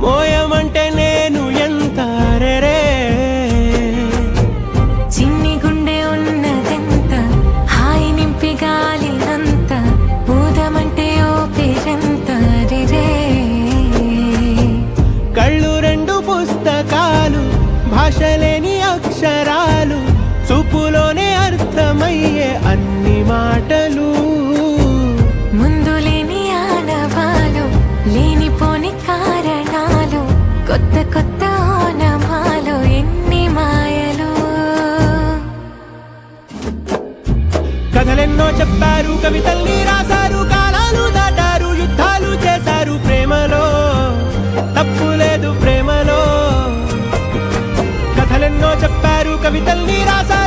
మోయమంటే నేను ఎంత రే చిన్ని గుండె ఉన్నదెంత హాయి నింపి గాలినంత ఊదమంటే ఓ పేరెంత రే కళ్ళు రెండు పుస్తకాలు భాషలేని అక్షరాలు చూపులోనే అర్థమయ్యే అన్ని మాటలు ముందు లేని ఆనవాలు లేనిపోని కారణాలు కొత్త కొత్త ఓనమాలు ఎన్ని మాయలు కథలెన్నో చెప్పారు కవితల్ని రాశారు కాలాలు దాటారు యుద్ధాలు చేశారు ప్రేమలో తప్పు లేదు ప్రేమలో కథలెన్నో చెప్పారు కవితల్ని రాశారు